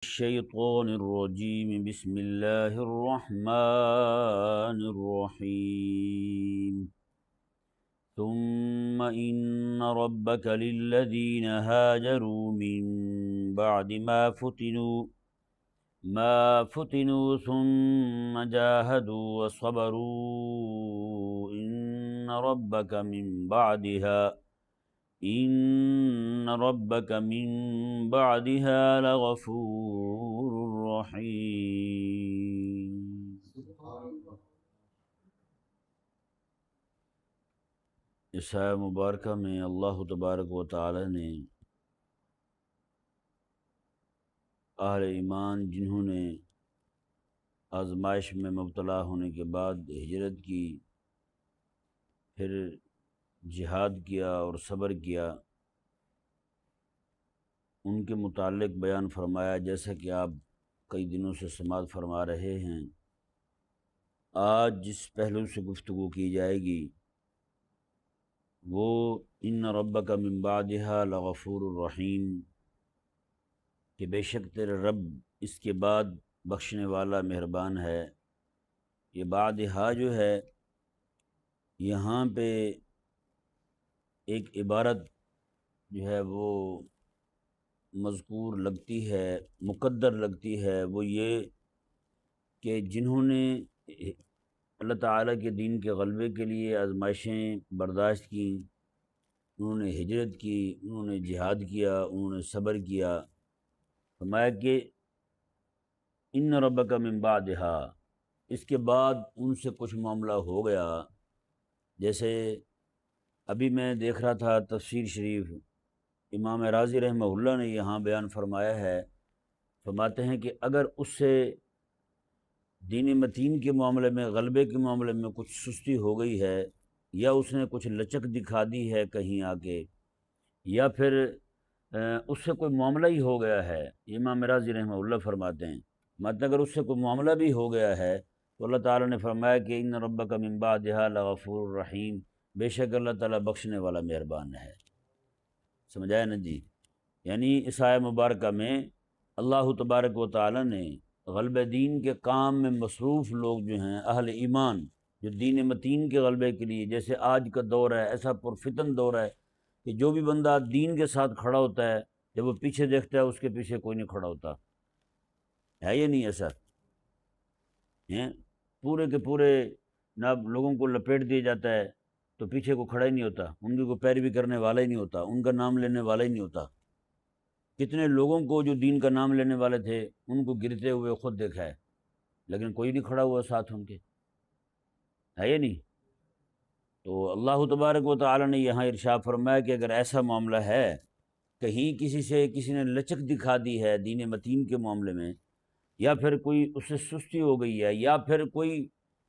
الشيطان الرجيم بسم الله الرحمن الرحيم ثم إن ربك للذين هاجروا من بعد ما فتنوا ثم جاهدوا وصبروا إن ربك من بعدها لغفور رحيم۔ اس آیہ مبارکہ میں اللہ تبارک و تعالی نے اہل ایمان جنہوں نے آزمائش میں مبتلا ہونے کے بعد ہجرت کی، پھر جہاد کیا اور صبر کیا، ان کے متعلق بیان فرمایا، جیسا کہ آپ کئی دنوں سے سماعت فرما رہے ہیں۔ آج جس پہلو سے گفتگو کی جائے گی وہ ان ربک من بعدها لغفور الرحیم، کہ بے شک تیرے رب اس کے بعد بخشنے والا مہربان ہے۔ یہ بعدها جو ہے یہاں پہ ایک عبارت جو ہے وہ مذکور لگتی ہے، مقدر لگتی ہے، وہ یہ کہ جنہوں نے اللہ تعالیٰ کے دین کے غلبے کے لیے آزمائشیں برداشت کیں، انہوں نے ہجرت کی، انہوں نے جہاد کیا، انہوں نے صبر کیا، فرمایا کہ ان ربک من بعدها، اس کے بعد ان سے کچھ معاملہ ہو گیا۔ جیسے ابھی میں دیکھ رہا تھا تفسیر شریف، امام رازی رحمہ اللہ نے یہاں بیان فرمایا ہے، فرماتے ہیں کہ اگر اس سے دین متین کے معاملے میں، غلبے کے معاملے میں کچھ سستی ہو گئی ہے، یا اس نے کچھ لچک دکھا دی ہے کہیں آ کے، یا پھر اس سے کوئی معاملہ ہی ہو گیا ہے، امام رازی رحمہ اللہ فرماتے ہیں مطلب اگر اس سے کوئی معاملہ بھی ہو گیا ہے تو اللہ تعالیٰ نے فرمایا کہ ان ربک من بعدها لغفور الرحیم، بے شک اللہ تعالیٰ بخشنے والا مہربان ہے۔ سمجھایا نا جی؟ یعنی اس آیہ مبارکہ میں اللہ تبارک و تعالیٰ نے غلبہ دین کے کام میں مصروف لوگ جو ہیں، اہل ایمان جو دین متین کے غلبے کے لیے، جیسے آج کا دور ہے، ایسا پرفتن دور ہے کہ جو بھی بندہ دین کے ساتھ کھڑا ہوتا ہے، جب وہ پیچھے دیکھتا ہے اس کے پیچھے کوئی نہیں کھڑا ہوتا ہے، یہ نہیں ایسا ہیں؟ پورے کے پورے نہ لوگوں کو لپیٹ دیا جاتا ہے تو پیچھے کو کھڑا ہی نہیں ہوتا، ان کی کوئی پیروی کرنے والا ہی نہیں ہوتا، ان کا نام لینے والا ہی نہیں ہوتا۔ کتنے لوگوں کو جو دین کا نام لینے والے تھے ان کو گرتے ہوئے خود دیکھا ہے، لیکن کوئی نہیں کھڑا ہوا ساتھ ان کے، ہے یہ نہیں؟ تو اللہ تبارک و تعالی نے یہاں ارشاد فرمایا کہ اگر ایسا معاملہ ہے، کہیں کسی نے لچک دکھا دی ہے دین متین کے معاملے میں، یا پھر کوئی اس سے سستی ہو گئی ہے، یا پھر کوئی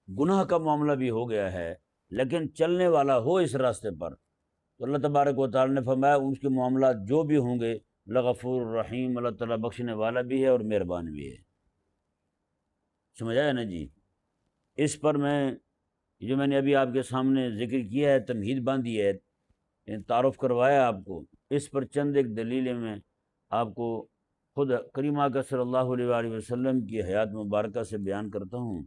گناہ کا معاملہ بھی ہو گیا ہے، لیکن چلنے والا ہو اس راستے پر، تو اللہ تبارک و تعالی نے فرمایا ان کے معاملات جو بھی ہوں گے لغفور الرحیم، اللہ تعالیٰ بخشنے والا بھی ہے اور مہربان بھی ہے۔ سمجھ آیا نا جی؟ اس پر جو میں نے ابھی آپ کے سامنے ذکر کیا ہے، تمہید باندھی ہے، تعارف کروایا آپ کو، اس پر چند ایک دلیلیں میں آپ کو خود کریم آقا صلی اللہ علیہ وآلہ وسلم کی حیات مبارکہ سے بیان کرتا ہوں۔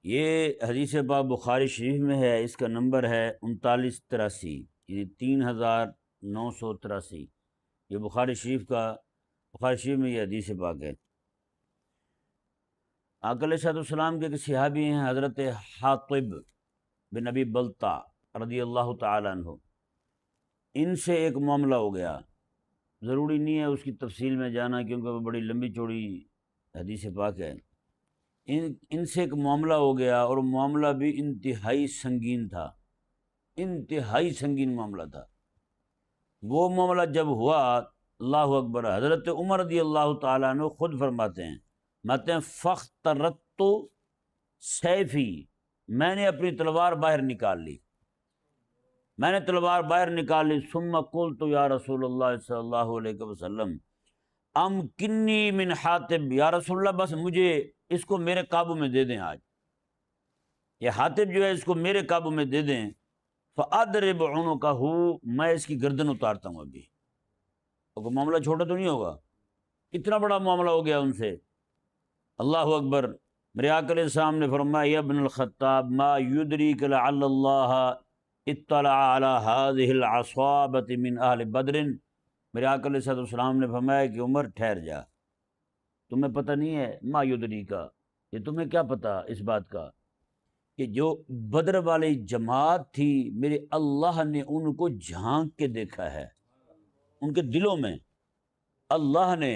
یہ حدیث پاک بخاری شریف میں ہے، اس کا نمبر ہے 3983، یعنی 3983، یہ بخاری شریف میں یہ حدیث پاک ہے۔ آقا علیہ الصلوۃ والسلام کے ایک صحابی ہیں حضرت حاطب بن ابی بلتع رضی اللہ تعالیٰ عنہ، ان سے ایک معاملہ ہو گیا، ضروری نہیں ہے اس کی تفصیل میں جانا کیونکہ وہ بڑی لمبی چوڑی حدیث پاک ہے۔ ان سے ایک معاملہ ہو گیا، اور معاملہ بھی انتہائی سنگین تھا، انتہائی سنگین معاملہ تھا۔ وہ معاملہ جب ہوا، اللہ اکبر، حضرت عمر رضی اللہ تعالیٰ عنہ خود فرماتے ہیں فاخترت سیفی، میں نے اپنی تلوار باہر نکال لی، ثم قلت یا رسول اللہ صلی اللہ علیہ وسلم امکنی من حاطب، یا رسول اللہ بس مجھے اس کو میرے قابو میں دے دیں، آج یہ حاطب جو ہے اس کو میرے قابو میں دے دیں، فَأَضْرِبْ عُنُقَهُ، میں اس کی گردن اتارتا ہوں، ابھی تو معاملہ چھوٹا تو نہیں ہوگا، اتنا بڑا معاملہ ہو گیا ان سے۔ اللہ اکبر۔ میرے آقا علیہ السلام نے فرمایا یا ابن الخطاب ما یدریک لعل اللہ اطلع علی هذه العصابة من اہل بدر۔ میرے آقا علیہ السلام نے فرمایا کہ عمر ٹھہر جا، تمہیں پتہ نہیں ہے، ما یدریکا، یہ تمہیں کیا پتہ اس بات کا کہ جو بدر والی جماعت تھی میرے اللہ نے ان کو جھانک کے دیکھا ہے، ان کے دلوں میں اللہ نے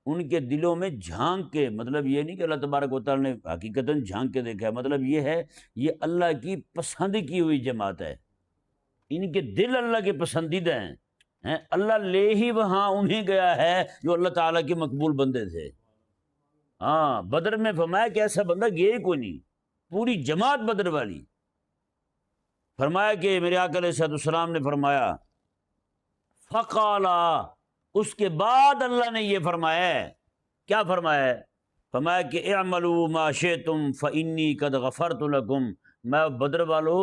ان کے دلوں میں جھانک کے، مطلب یہ نہیں کہ اللہ تبارک و تعالیٰ نے حقیقتاً جھانک کے دیکھا ہے، مطلب یہ ہے یہ اللہ کی پسند کی ہوئی جماعت ہے، ان کے دل اللہ کے پسندیدہ ہیں، اللہ لے ہی وہاں انہیں گیا ہے جو اللہ تعالیٰ کے مقبول بندے تھے۔ ہاں، بدر میں فرمایا کہ ایسا بندہ گیا ہی کوئی نہیں، پوری جماعت بدر والی۔ فرمایا کہ میرے آقا علیہ السلام نے فرمایا فقالا، اس کے بعد اللہ نے یہ فرمایا ہے، کیا فرمایا ہے؟ فرمایا کہ اعملوا ما شئتم فانی قد غفرت لکم، میں بدر والو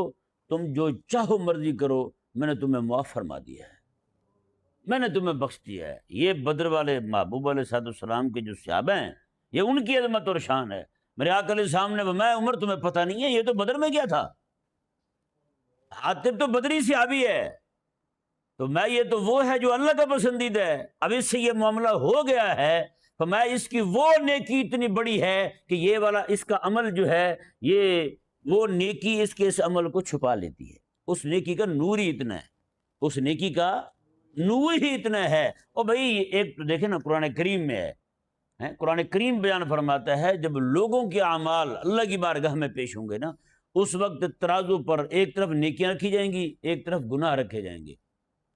تم جو چاہو مرضی کرو، میں نے تمہیں معاف فرما دیا ہے، میں نے تمہیں بخش دیا ہے۔ یہ بدر والے محبوب علیہ السلام کے جو صحابہ ہیں، یہ ان کی عظمت اور شان ہے۔ میرے آقا علیہ السلام نے فرمایا عمر تمہیں پتہ نہیں ہے، یہ تو بدر میں گیا تھا، حاتب تو بدری صحابی ہے، تو میں یہ تو وہ ہے جو اللہ کا پسندیدہ ہے، اب اس سے یہ معاملہ ہو گیا ہے، تو میں اس کی وہ نیکی اتنی بڑی ہے کہ یہ والا اس کا عمل جو ہے، یہ وہ نیکی اس کے اس عمل کو چھپا لیتی ہے، اس نیکی کا نور ہی اتنا ہے، اس نیکی کا نور ہی اتنا ہے۔ اور بھائی ایک تو دیکھیں نا قرآن کریم میں ہے، قرآن کریم بیان فرماتا ہے جب لوگوں کے اعمال اللہ کی بارگاہ میں پیش ہوں گے نا، اس وقت ترازو پر ایک طرف نیکیاں رکھی جائیں گی، ایک طرف گناہ رکھے جائیں گے،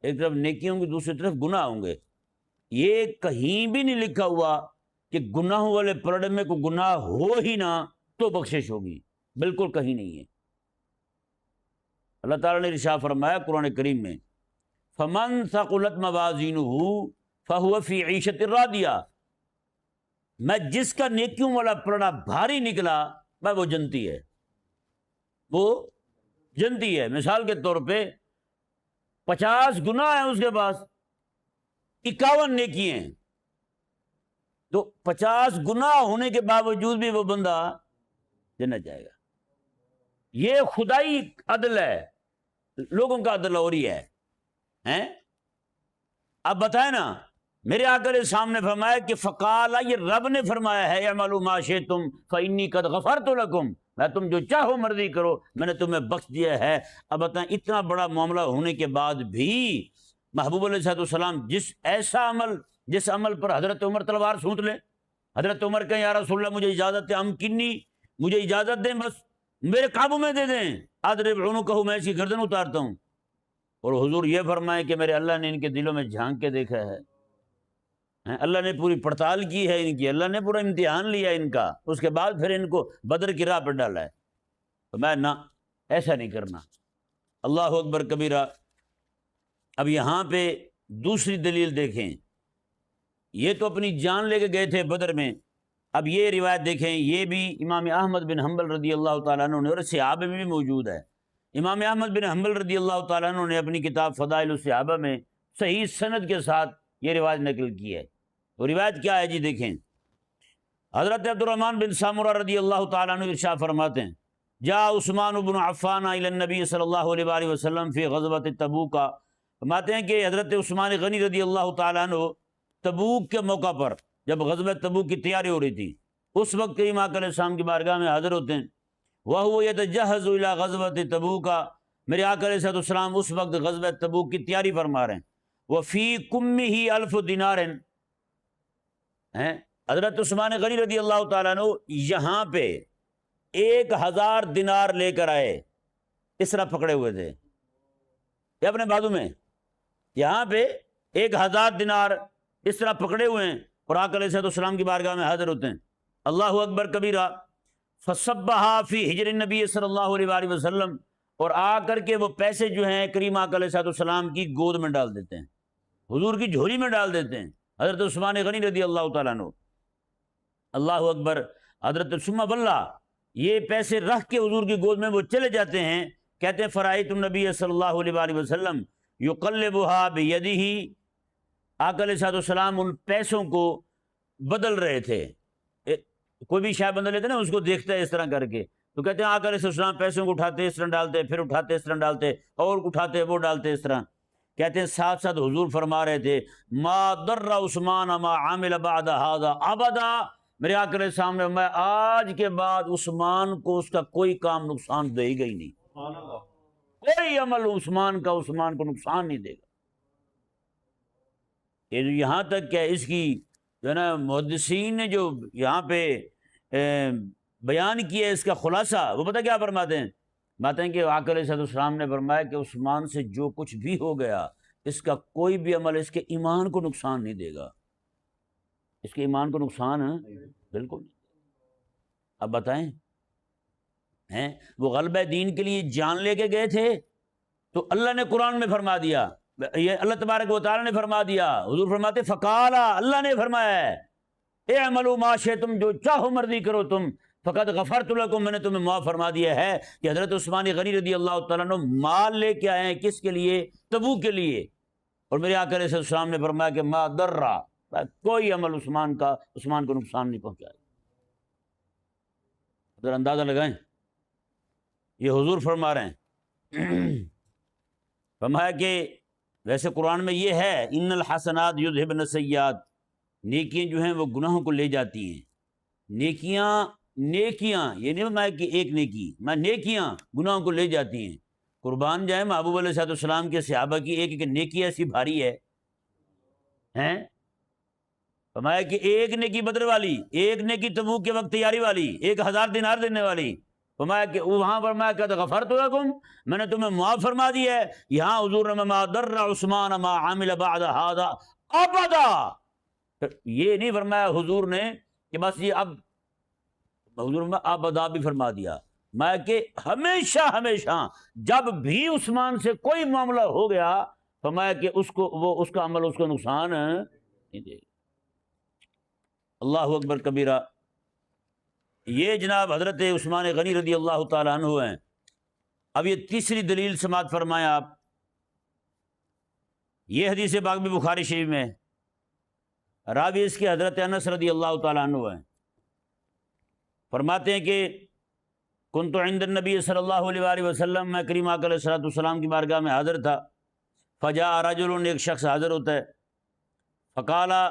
ایک طرف نیکی ہوں گی، دوسری طرف گناہ ہوں گے۔ یہ کہیں بھی نہیں لکھا ہوا کہ گناہوں والے پلڑے میں کوئی گناہ ہو ہی نہ تو بخشش ہوگی، بالکل کہیں نہیں ہے۔ اللہ تعالیٰ نے ارشاد فرمایا قرآن کریم میں فمن ثقلت موازینہ فہو فی عیشۃ راضیہ، میں جس کا نیکیوں والا پلڑا بھاری نکلا میں وہ جنتی ہے، وہ جنتی ہے۔ مثال کے طور پہ 50 گناہ ہیں اس کے پاس، 51 نیکی ہیں، تو 50 گناہ ہونے کے باوجود بھی وہ بندہ جنت جائے گا۔ یہ خدائی عدل ہے، لوگوں کا عدل اور ہی ہے۔ اب بتائیں نا، میرے آقا علیہ السلام نے فرمایا کہ فقال، یہ رب نے فرمایا ہے اعملوا ما شئتم فانی قد غفرت لکم، میں تم جو چاہو مرضی کرو، میں نے تمہیں بخش دیا ہے۔ اب بتائیں اتنا بڑا معاملہ ہونے کے بعد بھی محبوب علیہ السلام جس عمل پر حضرت عمر تلوار سونت لے، حضرت عمر کہیں یا رسول اللہ مجھے اجازت ہے، امکنی، مجھے اجازت دیں، بس میرے قابو میں دے دیں، اضرب عنقہ، میں اس کی گردن اتارتا ہوں۔ اور حضور یہ فرمائے کہ میرے اللہ نے ان کے دلوں میں جھانک کے دیکھا ہے، اللہ نے پوری پڑتال کی ہے ان کی، اللہ نے پورا امتحان لیا ان کا، اس کے بعد پھر ان کو بدر کی راہ پر ڈالا ہے۔ تو میں نہ ایسا نہیں کرنا۔ اللہ اکبر کبیرہ۔ اب یہاں پہ دوسری دلیل دیکھیں، یہ تو اپنی جان لے کے گئے تھے بدر میں، اب یہ روایت دیکھیں، یہ بھی امام احمد بن حنبل رضی اللہ تعالیٰ عنہ نے، اور صحابہ میں بھی موجود ہے، امام احمد بن حنبل رضی اللہ تعالیٰ عنہ نے اپنی کتاب فضائل الصحابہ میں صحیح سند کے ساتھ یہ روایت نقل کی ہے۔ وہ روایت کیا ہے جی دیکھیں، حضرت عبد الرحمن بن سامورہ رضی اللہ تعالیٰ عنہ ارشاد فرماتے ہیں جاء عثمان بن عفان الی النبی صلی اللہ علیہ وآلہ وسلم فی غزوۃ تبوک، فرماتے ہیں کہ حضرت عثمان غنی رضی اللہ تعالیٰ عنہ تبوک کے موقع پر، جب غزوہ تبوک کی تیاری ہو رہی تھی، اس وقت کریم آقا علیہ السلام کی بارگاہ میں حاضر ہوتے ہیں، وَهُوَ يَتَجَهَّزُ إِلَىٰ غَزْوَةِ تَبُوكَ، میرے آقا علیہ السلام اس وقت غزوہ تبوک کی تیاری فرما رہے ہیں، وَفِي قُمِّهِ أَلْفُ دِینَارٍ، حضرت عثمان غنی رضی اللہ تعالیٰ عنہ یہاں پہ 1000 دینار لے کر آئے، اس طرح پکڑے ہوئے تھے، یہ اپنے بازو میں یہاں پہ 1000 دینار اس طرح پکڑے ہوئے ہیں، اور آقا علیہ السلام کی بارگاہ میں حاضر ہوتے ہیں۔ اللہ اکبر کبیرہ۔ فصبها فی حجر النبی صلی اللہ علیہ وآلہ وسلم، اور آ کر کے وہ پیسے جو ہیں کریم آقا علیہ السلام کی گود میں ڈال دیتے ہیں، حضور کی جھولی میں ڈال دیتے ہیں، حضرت عثمان غنی رضی اللہ تعالیٰ عنہ۔ اللہ اکبر۔ حضرت ثم واللہ، یہ پیسے رکھ کے حضور کی گود میں وہ چلے جاتے ہیں، کہتے ہیں فرائیت النبی صلی اللہ علیہ وآلہ وسلم یقلبها بیدہ، آقا علیہ السلام ان پیسوں کو بدل رہے تھے. کوئی بھی شے بدل لیتے نا، اس کو دیکھتا ہے اس طرح کر کے، تو کہتے ہیں آ کر اسلام پیسوں کو اٹھاتے اس طرح ڈالتے، پھر اٹھاتے اس طرح ڈالتے، اور اٹھاتے وہ ڈالتے اس طرح. کہتے ہیں ساتھ ساتھ حضور فرما رہے تھے ما ضر عثمان ما عامل بعد هذا ابدا. میرے آقا علیہ السلام نے میں آج کے بعد عثمان کو اس کا کوئی کام نقصان دے گا ہی نہیں، کوئی عمل عثمان کو نقصان نہیں دے گا. یہاں تک کہ اس کی جو ہے نا محدثین نے جو یہاں پہ بیان کیا ہے اس کا خلاصہ، وہ پتہ کیا فرماتے ہیں؟ باتیں کہ آقا علیہ السلام نے فرمایا کہ عثمان سے جو کچھ بھی ہو گیا، اس کا کوئی بھی عمل اس کے ایمان کو نقصان نہیں دے گا. اس کے ایمان کو نقصان بالکل نہیں. اب بتائیں، ہیں وہ غلبہ دین کے لیے جان لے کے گئے تھے، تو اللہ نے قرآن میں فرما دیا، یہ اللہ تبارک و تعالیٰ نے فرما دیا. حضور فرماتے فقالا، اللہ نے فرمایا ہے اعملوا ما شئتم، جو چاہو مرضی کرو تم، فقط غفرت لکم، میں نے تمہیں معاف فرما دیا ہے. کہ حضرت عثمان غنی رضی اللہ تعالیٰ عنہ مال لے کے آئے ہیں، کس کے لیے؟ تبوک کے لیے. اور میرے آقا علیہ السلام نے فرمایا کہ ما ضرّ، کوئی عمل عثمان کو نقصان نہیں پہنچائے. ذرا اندازہ لگائیں، یہ حضور فرما رہے ہیں. فرمایا کہ ویسے قرآن میں یہ ہے ان الحسنات یذہبن السیئات، نیکیاں جو ہیں وہ گناہوں کو لے جاتی ہیں. نیکیاں یہ نہیں فرمایا کہ ایک نیکی، میں نیکیاں گناہوں کو لے جاتی ہیں. قربان جائیں محبوب علیہ السلام کے صحابہ کی ایک ایک نیکی ایسی بھاری ہے ہیں. فرمایا کہ ایک نیکی بدر والی، ایک نیکی تبوک کے وقت تیاری والی، 1000 دینار دینے والی. فرمایا کہ وہاں فرمایا کہ غفرت لکم، میں نے تمہیں معاف فرما دیا ہے. یہاں حضور نے ما ضر عثمان ما عمل بعد هذا ابدا، یہ نہیں فرمایا حضور نے کہ بس یہ اب، حضور نے ابدا بھی فرما دیا، میں کہ ہمیشہ جب بھی عثمان سے کوئی معاملہ ہو گیا، فرمایا کہ اس کا عمل اس کو نقصان نہیں دے گا. اللہ اکبر کبیرہ. یہ جناب حضرت عثمان غنی رضی اللہ تعالیٰ عنہ ہیں. اب یہ تیسری دلیل سماعت فرمائیں آپ. یہ حدیث پاک بھی بخاری شریف میں، راوی اس کے حضرت انس رضی اللہ تعالیٰ عنہ ہیں. فرماتے ہیں کہ کنت عند النبی صلی اللہ علیہ وآلہ وسلم، میں کریم آقا علیہ السلام کی بارگاہ میں حاضر تھا. فجاء رجل، ایک شخص حاضر ہوتا ہے. فقالا،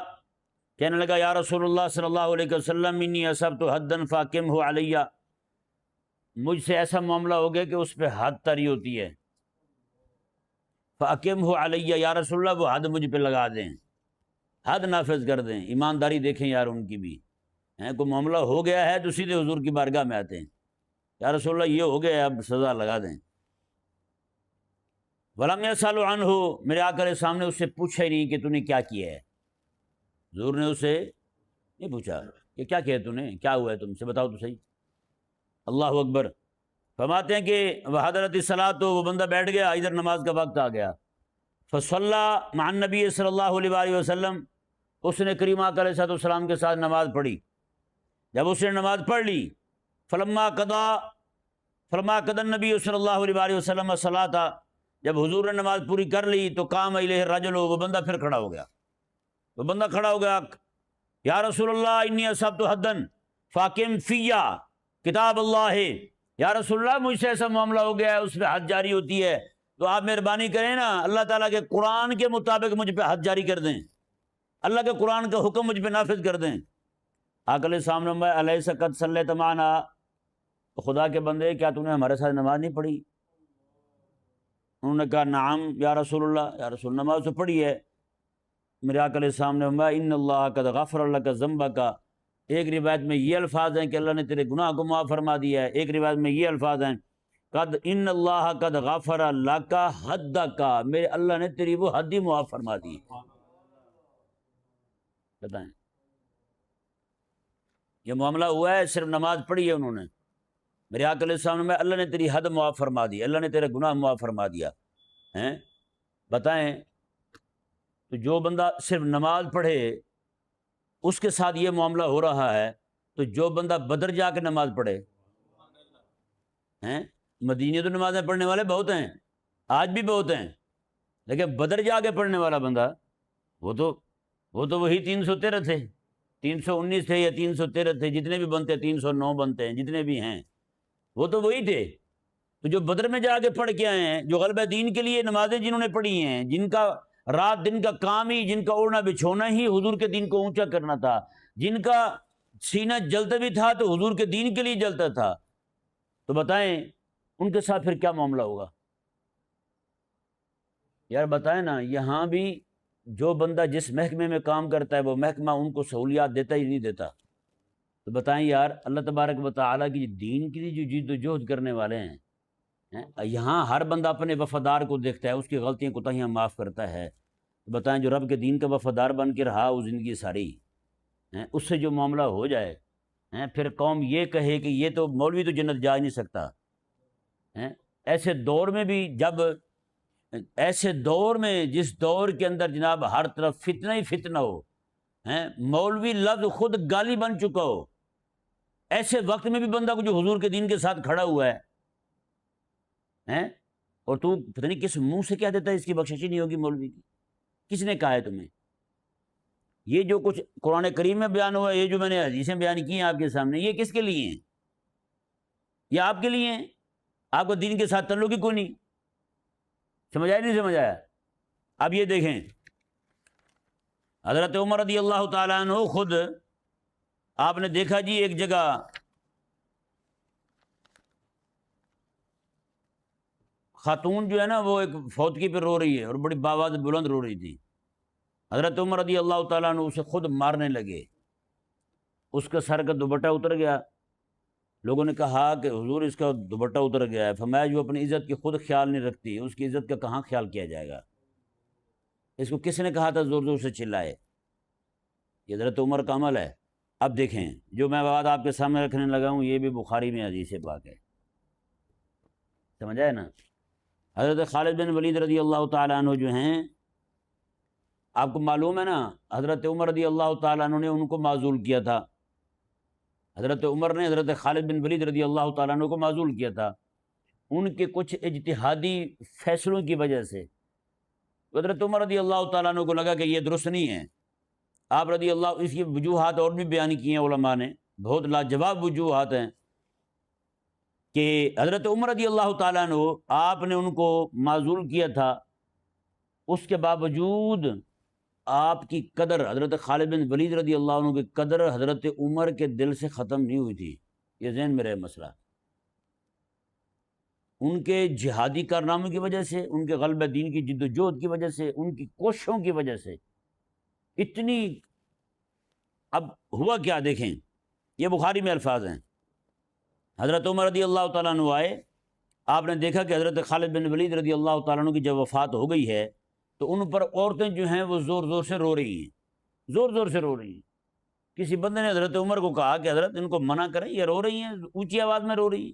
کہنے لگا یا رسول اللہ صلی اللہ علیہ وسلم انی اصبت حدا فاقمہ علیہ، مجھ سے ایسا معاملہ ہو گیا کہ اس پہ حد طری ہوتی ہے. فاقمہ علیہ، یا رسول اللہ وہ حد مجھ پہ لگا دیں، حد نافذ کر دیں. ایمانداری دیکھیں یار ان کی بھی ہیں. کوئی معاملہ ہو گیا ہے تو سیدھے حضور کی بارگاہ میں آتے ہیں، یا رسول اللہ یہ ہو گیا ہے اب سزا لگا دیں. ولم یسأل عنہ، میرے آقا علیہ السلام نے اس سے پوچھا ہی نہیں کہ تو نے کیا کیا ہے. حضور نے اسے نہیں پوچھا کہ کیا کیا تو نے، کیا ہوا ہے تم سے، بتاؤ تو صحیح. اللہ اکبر. فرماتے ہیں کہ وہ حضرت الصلاۃ، تو وہ بندہ بیٹھ گیا، ادھر نماز کا وقت آ گیا. فصلی مع النبی صلی اللہ علیہ وآلہ وسلم، اس نے کریم آقا علیہ السلام کے ساتھ نماز پڑھی. جب اس نے نماز پڑھ لی، فلما قضى النبی صلی اللہ علیہ وآلہ وسلم الصلاۃ، جب حضور نے نماز پوری کر لی تو قام الیہ الرجل، وہ بندہ پھر کھڑا ہو گیا. وہ بندہ کھڑا ہو گیا، یا رسول اللہ انی اصبت حدا فاقم فیہ کتاب اللہ، یا رسول اللہ مجھ سے ایسا معاملہ ہو گیا ہے اس پہ حد جاری ہوتی ہے، تو آپ مہربانی کریں نا، اللہ تعالیٰ کے قرآن کے مطابق مجھ پہ حد جاری کر دیں، اللہ کے قرآن کا حکم مجھ پہ نافذ کر دیں. آقا علیہ السلام نے فرمایا الیس قد صلیت معنا، خدا کے بندے کیا تو نے ہمارے ساتھ نماز نہیں پڑھی؟ انہوں نے کہا نعم یا رسول اللہ، یا رسول نماز تو پڑھی ہے. میرے آقا علیہ السلام نے فرمایا ان اللہ قد غفر لک ذنبک، ایک روایت میں یہ الفاظ ہیں کہ اللہ نے تیرے گناہ کو معاف فرما دیا ہے، ایک روایت میں یہ الفاظ ہیں قد ان اللہ قد غفر لک حدک، میرے اللہ نے تیری وہ حد ہی معاف فرما دی. بتائیں یہ معاملہ ہوا ہے، صرف نماز پڑھی ہے انہوں نے. میرے آقا علیہ السلام نے اللہ نے تیری حد معاف فرما دی، اللہ نے تیرے گناہ معاف فرما دیا ہیں. بتائیں تو جو بندہ صرف نماز پڑھے اس کے ساتھ یہ معاملہ ہو رہا ہے، تو جو بندہ بدر جا کے نماز پڑھے ہیں، مدینے تو نمازیں پڑھنے والے بہت ہیں، آج بھی بہت ہیں، لیکن بدر جا کے پڑھنے والا بندہ وہ تو وہی 313 تھے 319 تھے یا 313 تھے، جتنے بھی بنتے 309 بنتے ہیں، جتنے بھی ہیں وہ تو وہی تھے۔ تو جو بدر میں جا کے پڑھ کے آئے ہیں، جو غلبہ دین کے لیے نمازیں جنہوں نے پڑھی ہیں، جن کا رات دن کا کام ہی، جن کا اوڑھنا بچھونا ہی حضور کے دین کو اونچا کرنا تھا، جن کا سینہ جلتا بھی تھا تو حضور کے دین کے لیے جلتا تھا، تو بتائیں ان کے ساتھ پھر کیا معاملہ ہوگا؟ یار بتائیں نا، یہاں بھی جو بندہ جس محکمے میں کام کرتا ہے وہ محکمہ ان کو سہولیات دیتا ہی نہیں دیتا، تو بتائیں یار اللہ تبارک و تعالیٰ کی دین کے لیے جو جد و جہد کرنے والے ہیں، یہاں ہر بندہ اپنے وفادار کو دیکھتا ہے، اس کی غلطیاں کوتاہیاں معاف کرتا ہے، تو بتائیں جو رب کے دین کا وفادار بن کے رہا وہ زندگی ساری، اس سے جو معاملہ ہو جائے، پھر قوم یہ کہے کہ یہ تو مولوی تو جنت جا ہی نہیں سکتا۔ ایسے دور میں بھی، جب ایسے دور میں جس دور کے اندر جناب ہر طرف فتنہ ہی فتنہ ہو، مولوی لفظ خود گالی بن چکا ہو، ایسے وقت میں بھی بندہ کو جو حضور کے دین کے ساتھ کھڑا ہوا ہے، اور تو پتہ نہیں کس منہ سے کہہ دیتا ہے اس کی بخشش ہی نہیں ہوگی مولوی کی؟ کس نے کہا ہے تمہیں؟ یہ جو کچھ قرآن کریم میں بیان ہوا ہے، یہ جو میں نے حدیثیں بیان کی ہیں آپ کے سامنے، یہ کس کے لیے ہیں؟ یہ آپ کے لیے ہیں؟ آپ کو دین کے ساتھ تعلق ہی کوئی نہیں۔ سمجھ آیا نہیں سمجھ آیا؟ اب یہ دیکھیں، حضرت عمر رضی اللہ تعالیٰ عنہ خود آپ نے دیکھا جی ایک جگہ خاتون جو ہے نا وہ ایک فوتگی پہ رو رہی ہے اور بڑی باواز بلند رو رہی تھی، حضرت عمر رضی اللہ تعالیٰ عنہ اسے خود مارنے لگے، اس کا سر کا دوپٹہ اتر گیا، لوگوں نے کہا کہ حضور اس کا دوپٹہ اتر گیا ہے، فرمایا جو اپنی عزت کی خود خیال نہیں رکھتی اس کی عزت کا کہاں خیال کیا جائے گا؟ اس کو کس نے کہا تھا زور زور سے چلائے؟ یہ حضرت عمر کا عمل ہے۔ اب دیکھیں جو میں بات آپ کے سامنے رکھنے لگا ہوں یہ بھی بخاری میں حدیث پاک ہے، سمجھ آئے نا؟ حضرت خالد بن ولید رضی اللہ تعالیٰ عنہ جو ہیں، آپ کو معلوم ہے نا حضرت عمر رضی اللہ تعالیٰ عنہ نے ان کو معزول کیا تھا، حضرت عمر نے حضرت خالد بن ولید رضی اللہ تعالیٰ عنہ کو معزول کیا تھا ان کے کچھ اجتہادی فیصلوں کی وجہ سے۔ حضرت عمر رضی اللہ تعالیٰ عنہ کو لگا کہ یہ درست نہیں ہے، آپ رضی اللہ، اس کی وجوہات اور بھی بیان کی ہیں علماء نے، بہت لاجواب وجوہات ہیں کہ حضرت عمر رضی اللہ تعالیٰ عنہ آپ نے ان کو معزول کیا تھا، اس کے باوجود آپ کی قدر، حضرت خالد بن ولید رضی اللہ عنہ کی قدر حضرت عمر کے دل سے ختم نہیں ہوئی تھی۔ یہ ذہن میں رہے مسئلہ، ان کے جہادی کارناموں کی وجہ سے، ان کے غلبہ دین کی جد و جہد کی وجہ سے، ان کی کوششوں کی وجہ سے اتنی۔ اب ہوا کیا دیکھیں، یہ بخاری میں الفاظ ہیں، حضرت عمر رضی اللہ تعالیٰ عنہ آئے، آپ نے دیکھا کہ حضرت خالد بن ولید رضی اللہ تعالیٰ عنہ کی جب وفات ہو گئی ہے تو ان پر عورتیں جو ہیں وہ زور زور سے رو رہی ہیں، زور زور سے رو رہی ہیں۔ کسی بندے نے حضرت عمر کو کہا کہ حضرت ان کو منع کریں، یہ رو رہی ہیں، اونچی آواز میں رو رہی ہیں۔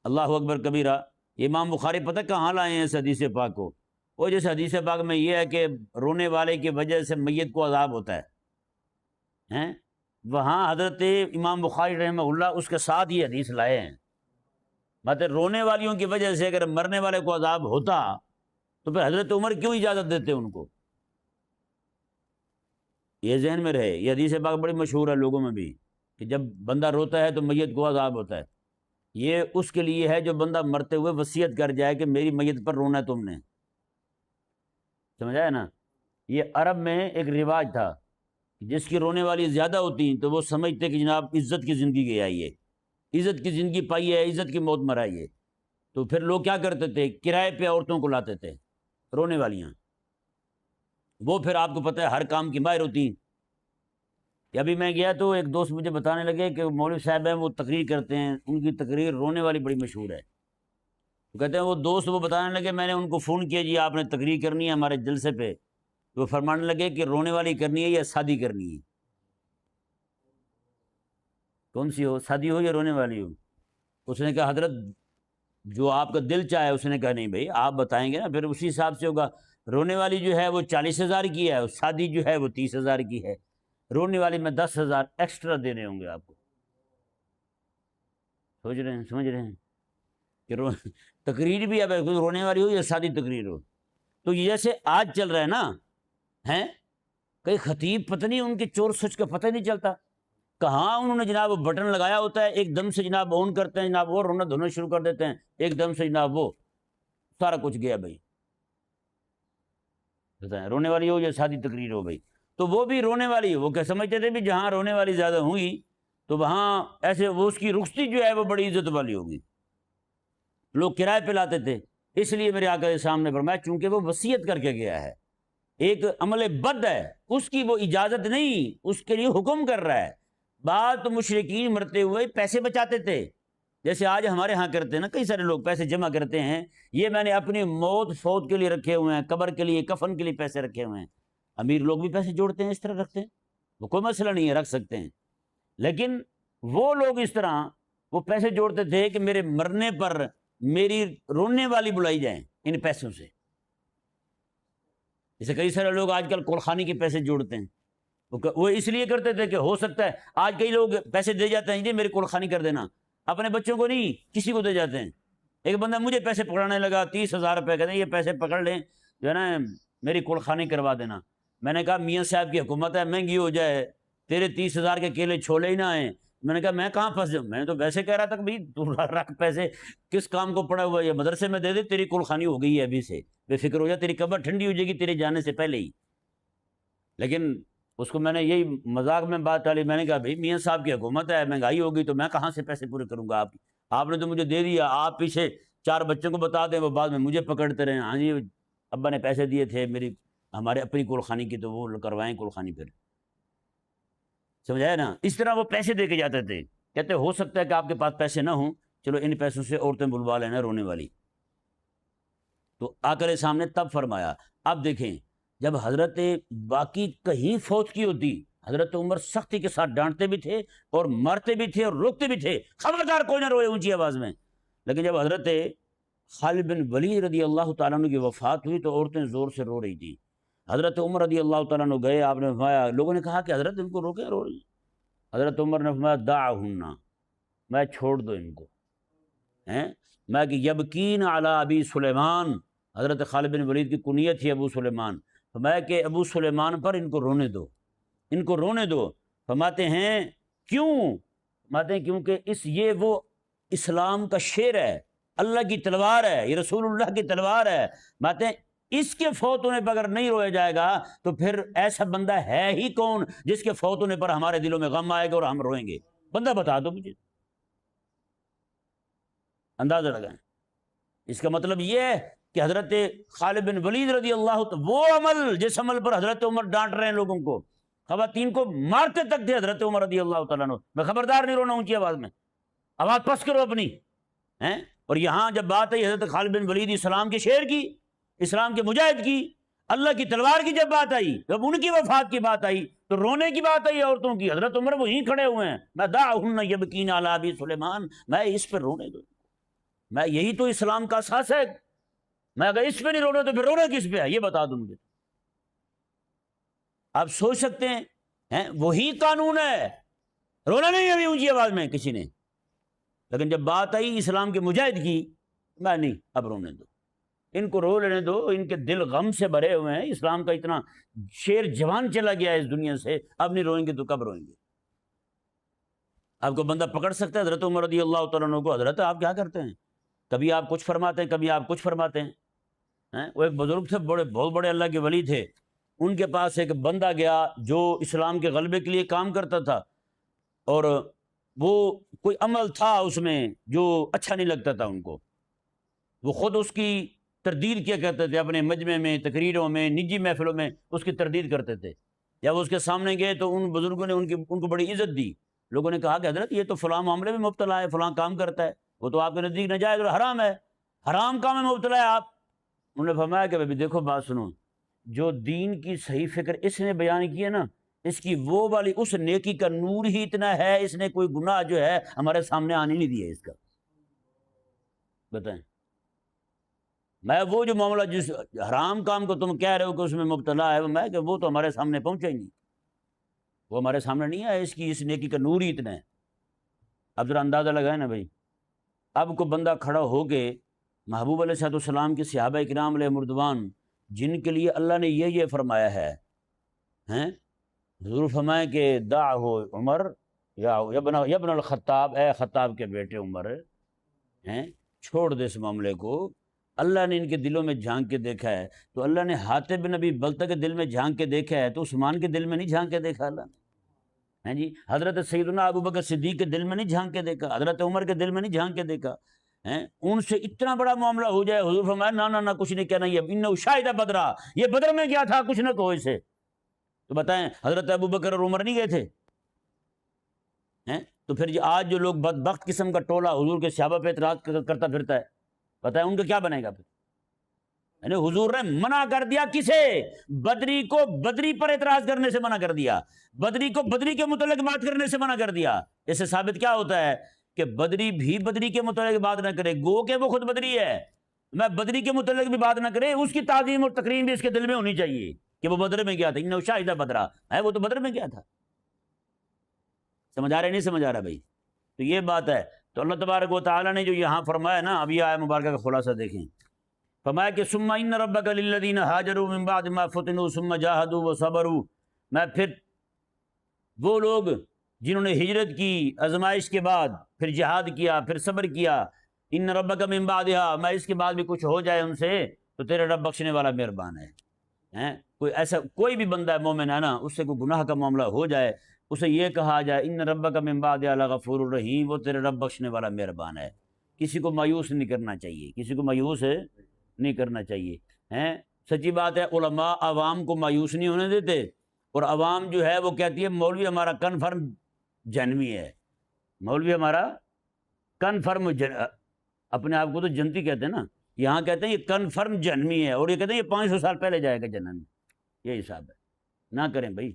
اللہ اکبر کبیرہ۔ امام بخاری پتہ کہاں لائے ہیں اس حدیث پاک کو؟ وہ جیسے حدیث پاک میں یہ ہے کہ رونے والے کی وجہ سے میت کو عذاب ہوتا ہے، وہاں حضرت امام بخاری رحمہ اللہ اس کے ساتھ یہ حدیث لائے ہیں، مطلب رونے والیوں کی وجہ سے اگر مرنے والے کو عذاب ہوتا تو پھر حضرت عمر کیوں اجازت دیتے ان کو؟ یہ ذہن میں رہے، یہ حدیث پاک بڑی مشہور ہے لوگوں میں بھی کہ جب بندہ روتا ہے تو میت کو عذاب ہوتا ہے۔ یہ اس کے لیے ہے جو بندہ مرتے ہوئے وصیت کر جائے کہ میری میت پر رونا ہے تم نے، سمجھ آیا نا؟ یہ عرب میں ایک رواج تھا، جس کی رونے والی زیادہ ہوتی تو وہ سمجھتے کہ جناب عزت کی زندگی گیا یہ، عزت کی زندگی پائی ہے، عزت کی موت مرائی ہے، تو پھر لوگ کیا کرتے تھے، کرائے پہ عورتوں کو لاتے تھے رونے والیاں، وہ پھر آپ کو پتہ ہے ہر کام کی ماہر ہوتی ہیں۔ ابھی میں گیا تو ایک دوست مجھے بتانے لگے کہ مولوی صاحب ہیں وہ تقریر کرتے ہیں، ان کی تقریر رونے والی بڑی مشہور ہے، وہ کہتے ہیں وہ دوست وہ بتانے لگے میں نے ان کو فون کیا جی آپ نے تقریر کرنی ہے ہمارے جلسے پہ، وہ فرمانے لگے کہ رونے والی کرنی ہے یا شادی کرنی ہے؟ کون سی ہو، شادی ہو یا رونے والی ہو؟ اس نے کہا حضرت جو آپ کا دل چاہے۔ اس نے کہا نہیں بھائی آپ بتائیں گے نا پھر اسی حساب سے ہوگا، رونے والی جو ہے وہ 40,000 کی ہے اور شادی جو ہے وہ 30,000 کی ہے، رونے والی میں 10,000 ایکسٹرا دینے ہوں گے آپ کو۔ سمجھ رہے ہیں کہ تقریر بھی اب رونے والی ہو یا شادی تقریر ہو، تو یہ جیسے آج چل رہا ہے نا، ہیں کئی خطیب پتہ نہیں ان کے چور سچ کا پتہ نہیں چلتا، کہاں انہوں نے جناب بٹن لگایا ہوتا ہے، ایک دم سے جناب آن کرتے ہیں جناب، وہ رونا دھونا شروع کر دیتے ہیں، ایک دم سے جناب وہ سارا کچھ گیا بھائی، بتائیں رونے والی ہو یا شادی تقریر ہو بھائی، تو وہ بھی رونے والی، وہ کیا سمجھتے تھے بھی جہاں رونے والی زیادہ ہوئی تو وہاں ایسے وہ اس کی رخصتی جو ہے وہ بڑی عزت والی ہوگی، لوگ کرائے پہ لاتے تھے۔ اس لیے میرے آقا کے سامنے فرمایا چونکہ وہ وصیت کر کے گیا ہے، ایک عمل بد ہے، اس کی وہ اجازت نہیں، اس کے لیے حکم کر رہا ہے۔ بعض تو مشرکین مرتے ہوئے پیسے بچاتے تھے، جیسے آج ہمارے ہاں کرتے ہیں نا، کئی سارے لوگ پیسے جمع کرتے ہیں، یہ میں نے اپنی موت فوت کے لیے رکھے ہوئے ہیں، قبر کے لیے کفن کے لیے پیسے رکھے ہوئے ہیں۔ امیر لوگ بھی پیسے جوڑتے ہیں، اس طرح رکھتے ہیں، وہ کوئی مسئلہ نہیں ہے، رکھ سکتے ہیں، لیکن وہ لوگ اس طرح وہ پیسے جوڑتے تھے کہ میرے مرنے پر میری رونے والی بلائی جائیں ان پیسوں سے۔ جیسے کئی سارے لوگ آج کل کلخانی کے پیسے جوڑتے ہیں، وہ اس لیے کرتے تھے کہ ہو سکتا ہے آج کئی لوگ پیسے دے جاتے ہیں جی میری کلخانی کر دینا، اپنے بچوں کو نہیں کسی کو دے جاتے ہیں۔ ایک بندہ مجھے پیسے پکڑانے لگا 30,000 روپے، کہتے ہیں یہ پیسے پکڑ لیں جو ہے نا میری کلخانی کروا دینا۔ میں نے کہا میاں صاحب کی حکومت ہے، مہنگی ہو جائے، تیرے 30,000 کے کیلے چھولے ہی نہ آئیں۔ میں نے کہا میں کہاں پھنس جاؤں، میں نے تو ویسے کہہ رہا تھا کہ بھائی تو رکھ پیسے، کس کام کو پڑا ہوا ہے، مدرسے میں دے دے، تیری کلخانی ہو گئی ہے ابھی سے، بے فکر ہو جائے، تیری قبر ٹھنڈی ہو جائے گی تیرے جانے سے پہلے ہی۔ لیکن اس کو میں نے یہی مذاق میں بات ڈالی، میں نے کہا بھائی میاں صاحب کی حکومت ہے، مہنگائی ہوگی تو میں کہاں سے پیسے پورے کروں گا، آپ نے تو مجھے دے دیا، آپ پیچھے 4 بچوں کو بتا دیں وہ بعد میں مجھے پکڑتے رہے، ہاں جی ابا نے پیسے دیے تھے میری ہمارے اپنی کلخانی کی تو وہ کروائیں کلخانی، پھر سمجھایا نا۔ اس طرح وہ پیسے دے کے جاتے تھے، کہتے ہو سکتا ہے کہ آپ کے پاس پیسے نہ ہوں، چلو ان پیسوں سے عورتیں بلوا لینا رونے والی۔ تو آقا علیہ السلام نے تب فرمایا۔ اب دیکھیں جب حضرت باقی کہیں فوت کی ہوتی، حضرت عمر سختی کے ساتھ ڈانٹتے بھی تھے اور مرتے بھی تھے اور روکتے بھی تھے، خبردار کوئی نہ روئے اونچی آواز میں۔ لیکن جب حضرت خالد بن ولید رضی اللہ تعالیٰ عنہ کی وفات ہوئی تو عورتیں زور سے رو رہی تھیں۔ حضرت عمر رضی اللہ تعالیٰ عنہ گئے، آپ نے فرمایا، لوگوں نے کہا کہ حضرت ان کو روکیں، رو رہی ہیں۔ حضرت عمر نے فرمایا دعہن، میں چھوڑ دو ان کو، میں کہ یبکین علی ابی سلیمان، حضرت خالد بن ولید کی کنیت تھی ابو سلیمان، فرمایا کہ ابو سلیمان پر ان کو رونے دو، ان کو رونے دو۔ فرماتے ہیں کیوں؟ فرماتے ہیں کیونکہ یہ وہ اسلام کا شیر ہے، اللہ کی تلوار ہے، یہ رسول اللہ کی تلوار ہے۔ فرماتے ہیں اس کے فوت ہونے پر اگر نہیں رویا جائے گا تو پھر ایسا بندہ ہے ہی کون جس کے فوت ہونے پر ہمارے دلوں میں غم آئے گا اور ہم روئیں گے؟ بندہ بتا دو مجھے، اندازہ لگائیں۔ اس کا مطلب یہ ہے کہ حضرت خالد بن ولید رضی اللہ وہ عمل جس عمل پر حضرت عمر ڈانٹ رہے ہیں لوگوں کو، خواتین کو مارتے تک تھے حضرت عمر رضی اللہ تعالیٰ عنہ، میں خبردار نہیں رونا اونچی آواز میں، آواز پس کرو اپنی، اور یہاں جب بات آئی حضرت خالد بن ولید اسلام کے شیر کی، اسلام کے مجاہد کی، اللہ کی تلوار کی جب بات آئی، جب ان کی وفات کی بات آئی تو رونے کی بات آئی عورتوں کی، حضرت عمر وہیں کھڑے ہوئے ہیں، میں دعہن یبکین علی ابی سلیمان، میں اس پہ رونے دو، میں یہی تو اسلام کا اساس ہے، میں اگر اس پہ نہیں رونا تو پھر رونا کس پہ ہے، یہ بتا دوں مجھے۔ آپ سوچ سکتے ہیں وہی قانون ہے، رونا نہیں ابھی اونچی آواز میں کسی نے، لیکن جب بات آئی اسلام کے مجاہد کی، میں نہیں، اب رونے دو، ان کو رو لینے دو، ان کے دل غم سے بھرے ہوئے ہیں، اسلام کا اتنا شیر جوان چلا گیا ہے اس دنیا سے، اب نہیں روئیں گے تو کب روئیں گے؟ آپ کو بندہ پکڑ سکتا ہے حضرت عمر رضی اللہ تعالیٰ عنہ کو، حضرت آپ کیا کرتے ہیں، کبھی آپ کچھ فرماتے ہیں کبھی آپ کچھ فرماتے ہیں۔ وہ ایک بزرگ تھے، بہت بڑے اللہ کے ولی تھے، ان کے پاس ایک بندہ گیا جو اسلام کے غلبے کے لیے کام کرتا تھا، اور وہ کوئی عمل تھا اس میں جو اچھا نہیں لگتا تھا ان کو، وہ خود اس کی تردید کیا کرتے تھے، اپنے مجمع میں، تقریروں میں، نجی محفلوں میں اس کی تردید کرتے تھے۔ جب اس کے سامنے گئے تو ان بزرگوں نے ان کو بڑی عزت دی، لوگوں نے کہا کہ حضرت یہ تو فلاں معاملے میں مبتلا ہے، فلاں کام کرتا ہے، وہ تو آپ کے نزدیک ناجائز اور حرام ہے، حرام کام میں مبتلا ہے آپ۔ انہوں نے فرمایا کہ بھائی دیکھو بات سنو، جو دین کی صحیح فکر اس نے بیان کی ہے نا، اس کی وہ والی اس نیکی کا نور ہی اتنا ہے، اس نے کوئی گناہ جو ہے ہمارے سامنے آنے نہیں دیا اس کا۔ بتائیں، میں وہ جو معاملہ جس حرام کام کو تم کہہ رہے ہو کہ اس میں مبتلا ہے، میں کہ وہ تو ہمارے سامنے پہنچا ہی نہیں، وہ ہمارے سامنے نہیں ہے، اس کی اس نیکی کا نور ہی اتنا ہے۔ اب ذرا اندازہ لگائے نا بھائی، اب کو بندہ کھڑا ہو کے محبوب علیہ السلام کے صحابہ کرام علیہ مردوان، جن کے لیے اللہ نے یہ فرمایا ہے ہیں حضور فرمائے کہ دع ہو عمر یا ابن الخطاب، اے خطاب کے بیٹے عمر، ہیں چھوڑ دے اس معاملے کو، اللہ نے ان کے دلوں میں جھانک کے دیکھا ہے، تو اللہ نے حاتب بن ابی بلتہ کے دل میں جھانک کے دیکھا ہے، تو عثمان کے دل میں نہیں جھانک کے دیکھا اللہ نے؟ ہیں جی حضرت سیدنا ابوبکر صدیق کے دل میں نہیں جھانک کے دیکھا، حضرت عمر کے دل میں نہیں جھانک کے دیکھا، ہیں ان سے اتنا بڑا معاملہ ہو جائے، حضور فرمایا نہ نہ کچھ نہیں کہنا، یہ انہ شاہد بدرا، یہ بدر میں کیا تھا، کچھ نہ کہو اسے۔ تو بتائیں حضرت ابوبکر اور عمر نہیں گئے تھے؟ ہیں تو پھر آج جو لوگ بدبخت قسم کا ٹولہ حضور کے صحابہ پہ اعتراض کرتا پھرتا ہے، بتائیں ان کا کیا بنے گا پھر؟ یعنی حضور نے منع کر دیا کسے؟ بدری کو بدری پر اعتراض کرنے سے منع کر دیا، بدری کو بدری کے متعلق بات کرنے سے منع کر دیا۔ اس سے ثابت کیا ہوتا ہے کہ بدری بھی بدری کے متعلق بات نہ کرے، گو کہ وہ خود بدری ہے، میں بدری کے متعلق بھی بات نہ کرے، اس کی تعظیم اور تکریم بھی اس کے دل میں ہونی چاہیے کہ وہ بدر میں گیا تھا، انہ شاہد بدرا ہے، وہ تو بدر میں گیا تھا۔ سمجھ آ رہا ہے نہیں سمجھ آ رہا بھائی؟ تو یہ بات ہے۔ تو اللہ تبارک و تعالیٰ نے جو یہاں فرمایا نا، اب یہ آیت مبارکہ کا خلاصہ دیکھیں، فرمایا کہ ثم ان ربک للذین ہاجروا من بعد ما فتنوا ثم جاہدوا وصبروا، میں پھر وہ لوگ جنہوں نے ہجرت کی آزمائش کے بعد، پھر جہاد کیا، پھر صبر کیا، ان ربک من بعدها، میں اس کے بعد بھی کچھ ہو جائے ان سے تو تیرے رب بخشنے والا مہربان ہے۔ کوئی ایسا کوئی بھی بندہ مومن ہے نا، اس سے کوئی گناہ کا معاملہ ہو جائے، اسے یہ کہا جائے ان ربک من بعدها لغفور الرحیم، وہ تیرے رب بخشنے والا مہربان ہے۔ کسی کو مایوس نہیں کرنا چاہیے، کسی کو مایوس نہیں کرنا چاہیے۔ سچی بات ہے، علماء عوام کو مایوس نہیں ہونے دیتے، اور عوام جو ہے وہ کہتی ہے مولوی ہمارا کنفرم جہنمی ہے، مولوی ہمارا کنفرم اپنے آپ کو تو جنتی کہتے ہیں نا، یہاں کہتے ہیں یہ کنفرم جہنمی ہے، اور یہ کہتے ہیں یہ 500 سال پہلے جائے گا جنت میں۔ یہ حساب ہے، نہ کریں بھائی۔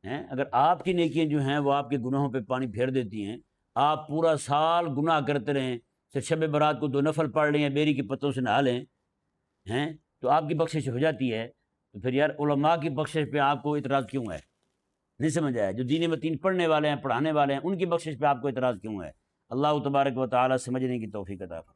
اگر آپ کی نیکیاں جو ہیں وہ آپ کے گناہوں پہ پانی پھیر دیتی ہیں، آپ پورا سال گناہ کرتے رہیں، پھر شب برات کو 2 نفل پڑھ لیں، بیری کی پتوں سے نہا لیں، تو آپ کی بخشش ہو جاتی ہے۔ تو پھر یار علماء کی بخشش پہ آپ کو اعتراض کیوں ہے؟ نہیں سمجھ آیا؟ جو دین متین پڑھنے والے ہیں، پڑھانے والے ہیں، ان کی بخشش پہ آپ کو اعتراض کیوں ہے؟ اللہ تبارک و تعالی سمجھنے کی توفیق عطا فرمائے۔